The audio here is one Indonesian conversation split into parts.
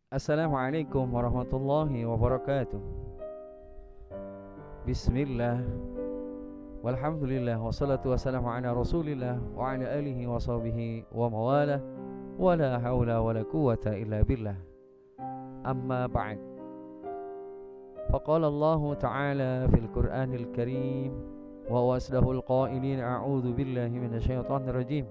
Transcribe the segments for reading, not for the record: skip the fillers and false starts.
Assalamualaikum warahmatullahi wabarakatuh. Bismillah, walhamdulillah, wassalatu wassalamu ala rasulillah wa ala alihi wa sahbihi wa mawalah, wa la hawla wa la quwata illa billah. Amma ba'd. Faqala Allah ta'ala fil Qur'anil Karim wa wasdahul qailin a'udhu billahi minasyaitanir rajim.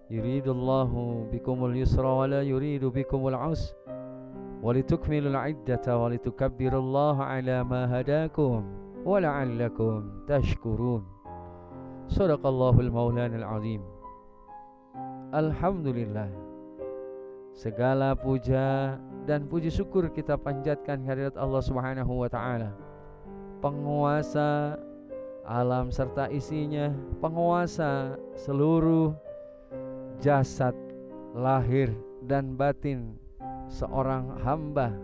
Yuridullahu bikumul yusra wa la yuridu bikumul usra walitukmilul iddata walitukabbirullaha ala ma hadakum wa la'allakum tashkurun. Shadaqallahul maulanal azim. Alhamdulillah, segala puja dan puji syukur kita panjatkan kehadirat Allah Subhanahu wa taala, penguasa alam serta isinya, penguasa seluruh jasad, lahir dan batin seorang hamba,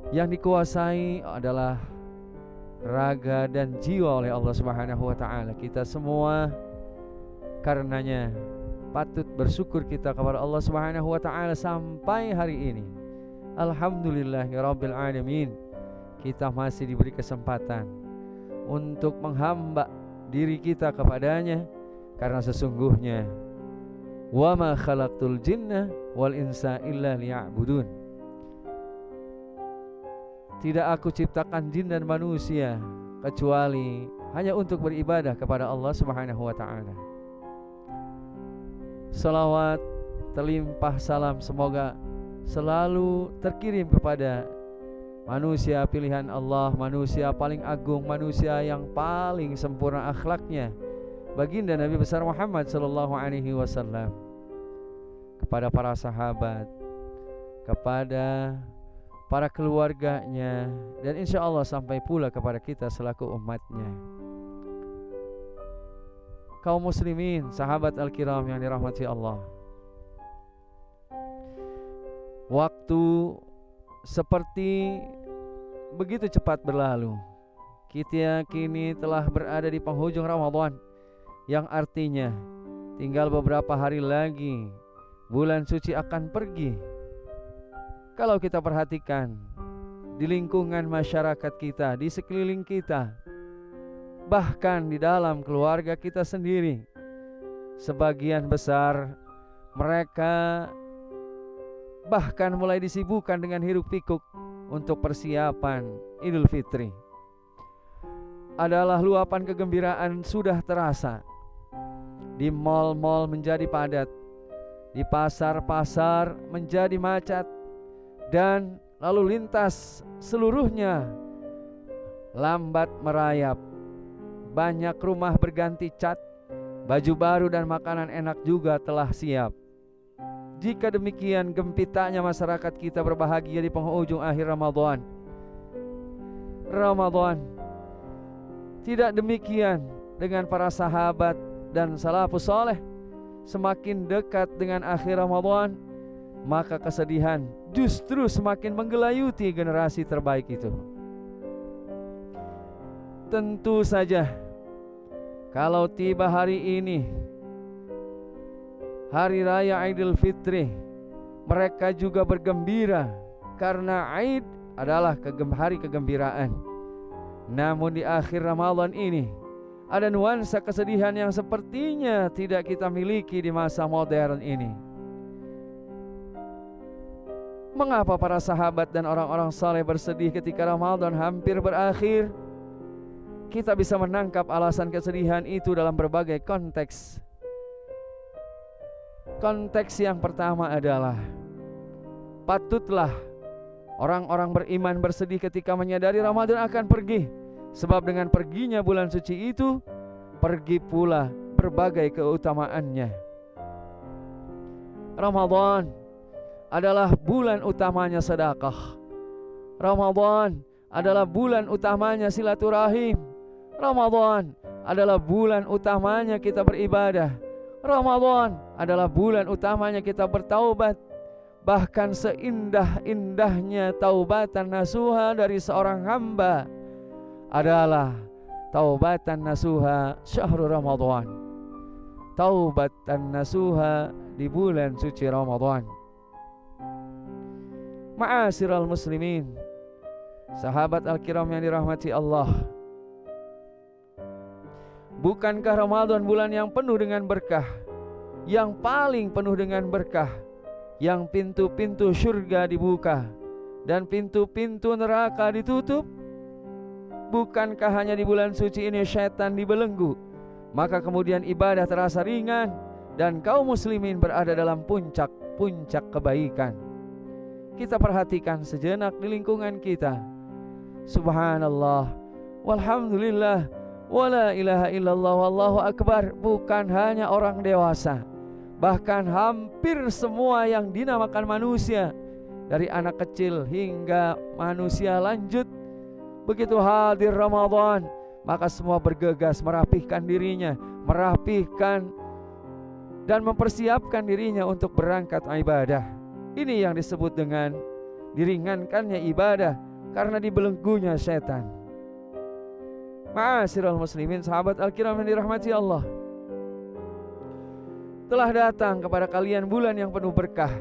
yang dikuasai adalah raga dan jiwa oleh Allah Subhanahu wa taala. Kita semua karenanya patut bersyukur kita kepada Allah Subhanahu wa taala sampai hari ini. Alhamdulillahirabbil alamin. Kita masih diberi kesempatan untuk menghamba diri kita kepadanya, karena sesungguhnya wa ma khalaqtul jinna wal insa illa liya'budun. Tidak aku ciptakan jin dan manusia kecuali hanya untuk beribadah kepada Allah Subhanahu wa taala. Salawat terlimpah salam semoga selalu terkirim kepada manusia pilihan Allah, manusia paling agung, manusia yang paling sempurna akhlaknya, baginda Nabi besar Muhammad sallallahu alaihi wasallam, kepada para sahabat, kepada para keluarganya, dan insya Allah sampai pula kepada kita selaku umatnya. Kaum muslimin, sahabat al-kiram yang dirahmati Allah, waktu seperti begitu cepat berlalu. Kita kini telah berada di penghujung Ramadan, yang artinya tinggal beberapa hari lagi bulan suci akan pergi. Kalau kita perhatikan di lingkungan masyarakat kita, di sekeliling kita, bahkan di dalam keluarga kita sendiri, sebagian besar mereka bahkan mulai disibukkan dengan hiruk pikuk untuk persiapan Idul Fitri. Adalah luapan kegembiraan sudah terasa. Di mal-mal menjadi padat, di pasar-pasar menjadi macet, dan lalu lintas seluruhnya lambat merayap. Banyak rumah berganti cat, baju baru dan makanan enak juga telah siap. Jika demikian gempitanya masyarakat kita berbahagia di penghujung akhir Ramadan. Tidak demikian dengan para sahabat dan salafus saleh. Semakin dekat dengan akhir Ramadan, maka kesedihan justru semakin menggelayuti generasi terbaik itu. Tentu saja kalau tiba hari ini, hari raya Idul Fitri, mereka juga bergembira karena Aid adalah hari kegembiraan. Namun di akhir Ramadan ini ada nuansa kesedihan yang sepertinya tidak kita miliki di masa modern ini. Mengapa para sahabat dan orang-orang saleh bersedih ketika Ramadan hampir berakhir? Kita bisa menangkap alasan kesedihan itu dalam berbagai konteks. Konteks yang pertama adalah, patutlah orang-orang beriman bersedih ketika menyadari Ramadan akan pergi, sebab dengan perginya bulan suci itu, pergi pula berbagai keutamaannya. Ramadan adalah bulan utamanya sedekah. Ramadan adalah bulan utamanya silaturahim. Ramadan adalah bulan utamanya kita beribadah. Ramadan adalah bulan utamanya kita bertaubat. Bahkan seindah-indahnya taubatan nasuha dari seorang hamba adalah taubatan nasuha syahrul Ramadan. Taubatan nasuha di bulan suci Ramadan. Ma'asyiral muslimin, sahabat al-kiram yang dirahmati Allah, bukankah Ramadan bulan yang penuh dengan berkah, yang paling penuh dengan berkah, yang pintu-pintu surga dibuka dan pintu-pintu neraka ditutup? Bukankah hanya di bulan suci ini syaitan dibelenggu, maka kemudian ibadah terasa ringan dan kaum muslimin berada dalam puncak-puncak kebaikan? Kita perhatikan sejenak di lingkungan kita. Subhanallah, walhamdulillah, wala ilaha illallah, wallahu akbar. Bukan hanya orang dewasa, bahkan hampir semua yang dinamakan manusia, dari anak kecil hingga manusia lanjut, begitu hadir Ramadan, maka semua bergegas merapihkan dirinya, merapihkan dan mempersiapkan dirinya untuk berangkat ibadah. Ini yang disebut dengan diringankannya ibadah karena dibelenggunya setan. Ma'asyiral muslimin, sahabat al-kiram yang dirahmati Allah, telah datang kepada kalian bulan yang penuh berkah.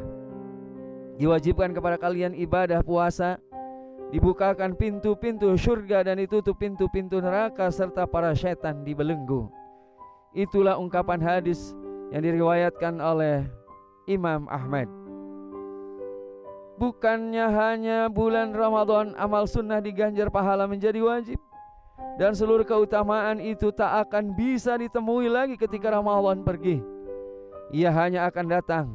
Diwajibkan kepada kalian ibadah puasa, dibukakan pintu-pintu surga dan ditutup pintu-pintu neraka, serta para setan dibelenggu. Itulah ungkapan hadis yang diriwayatkan oleh Imam Ahmad. Bukannya hanya bulan Ramadan amal sunnah diganjar pahala menjadi wajib, dan seluruh keutamaan itu tak akan bisa ditemui lagi ketika Ramadan pergi. Ia hanya akan datang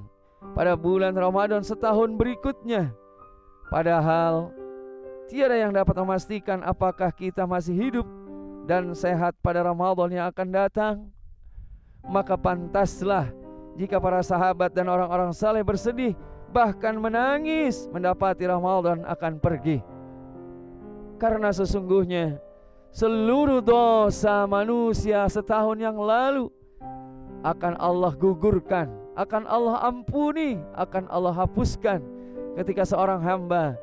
pada bulan Ramadan setahun berikutnya. Padahal tiada yang dapat memastikan apakah kita masih hidup dan sehat pada Ramadan yang akan datang. Maka pantaslah jika para sahabat dan orang-orang saleh bersedih, bahkan menangis mendapati Ramadan akan pergi. Karena sesungguhnya seluruh dosa manusia setahun yang lalu akan Allah gugurkan, akan Allah ampuni, akan Allah hapuskan ketika seorang hamba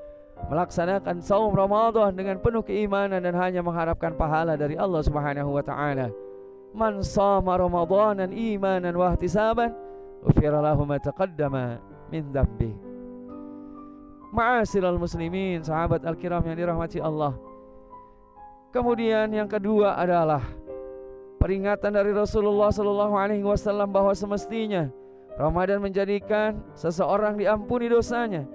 melaksanakan saum Ramadan dengan penuh keimanan dan hanya mengharapkan pahala dari Allah Subhanahu wa taala. Man shama Ramadanan imanan wa ihtisaban, ghufira lahu ma taqaddama min dambi. Ma'asyiral muslimin, sahabat al-kiram yang dirahmati Allah. Kemudian yang kedua adalah peringatan dari Rasulullah SAW bahwa semestinya Ramadan menjadikan seseorang diampuni dosanya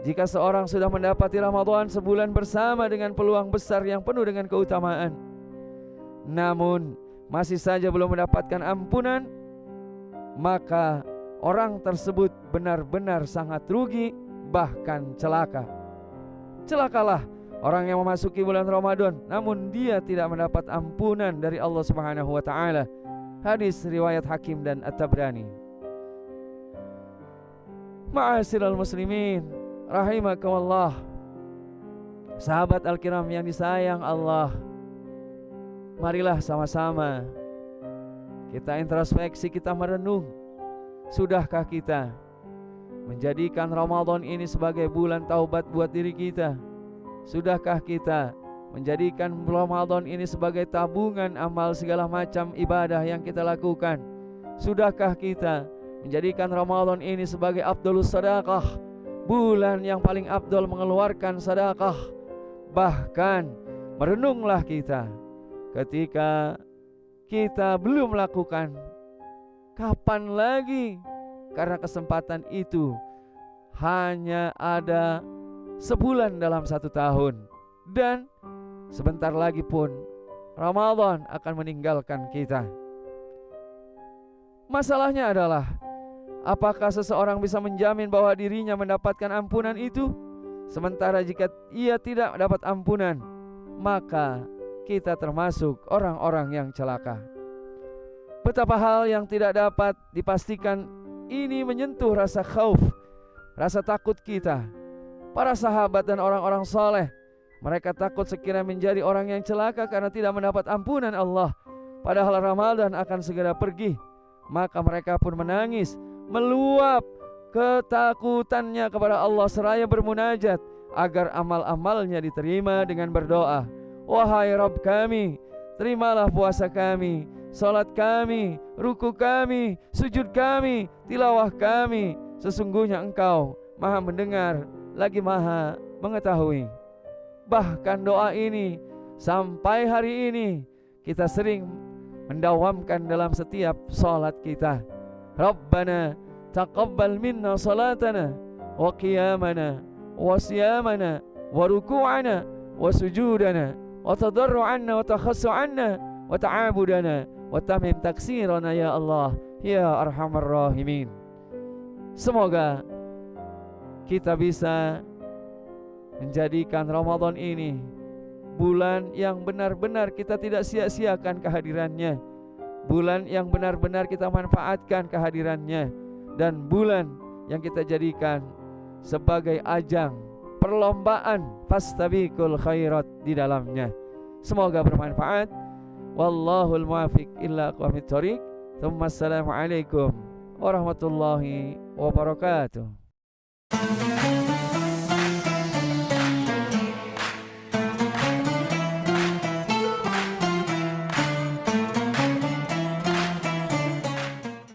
jika seorang sudah mendapati Ramadan sebulan bersama dengan peluang besar yang penuh dengan keutamaan, namun masih saja belum mendapatkan ampunan, maka orang tersebut benar-benar sangat rugi, bahkan celaka. Celakalah orang yang memasuki bulan Ramadan namun dia tidak mendapat ampunan dari Allah Subhanahu wa taala. Hadis riwayat Hakim dan At-Tabrani. Ma'asyiral muslimin, rahimakumullah, sahabat al-kiram yang disayang Allah, marilah sama-sama kita introspeksi, kita merenung. Sudahkah kita menjadikan Ramadan ini sebagai bulan taubat buat diri kita? Sudahkah kita menjadikan Ramadan ini sebagai tabungan amal segala macam ibadah yang kita lakukan? Sudahkah kita menjadikan Ramadan ini sebagai afdhalus sedekah, bulan yang paling afdal mengeluarkan sedekah? Bahkan merenunglah kita ketika kita belum melakukan, kapan lagi? Karena kesempatan itu hanya ada sebulan dalam satu tahun, dan sebentar lagi pun Ramadan akan meninggalkan kita. Masalahnya adalah, apakah seseorang bisa menjamin bahwa dirinya mendapatkan ampunan itu? Sementara jika ia tidak dapat ampunan, maka kita termasuk orang-orang yang celaka. Betapa hal yang tidak dapat dipastikan ini menyentuh rasa khauf, rasa takut kita. Para sahabat dan orang-orang saleh, mereka takut sekiranya menjadi orang yang celaka karena tidak mendapat ampunan Allah, padahal Ramadan akan segera pergi. maka mereka pun menangis, meluap ketakutannya kepada Allah seraya bermunajat agar amal-amalnya diterima dengan berdoa, wahai Rabb kami, terimalah puasa kami, salat kami, ruku kami, sujud kami, tilawah kami. Sesungguhnya Engkau Maha mendengar lagi Maha mengetahui. Bahkan doa ini sampai hari ini kita sering mendawamkan dalam setiap salat kita. Rabbana taqabbal minna salatana wa qiyamana wa siyamana wa ruku'ana wa sujudana wa tadarru'anna wa takhassu'anna wa ta'abudana wa tamim taksirana ya Allah ya arhamar rahimin. Semoga kita bisa menjadikan Ramadan ini bulan yang benar-benar kita tidak sia-siakan kehadirannya, bulan yang benar-benar kita manfaatkan kehadirannya, dan bulan yang kita jadikan sebagai ajang perlombaan fastabiqul khairat di dalamnya. Semoga bermanfaat. Wallahul muwaffiq illa aqwamit thoriq. Assalamualaikum warahmatullahi wabarakatuh.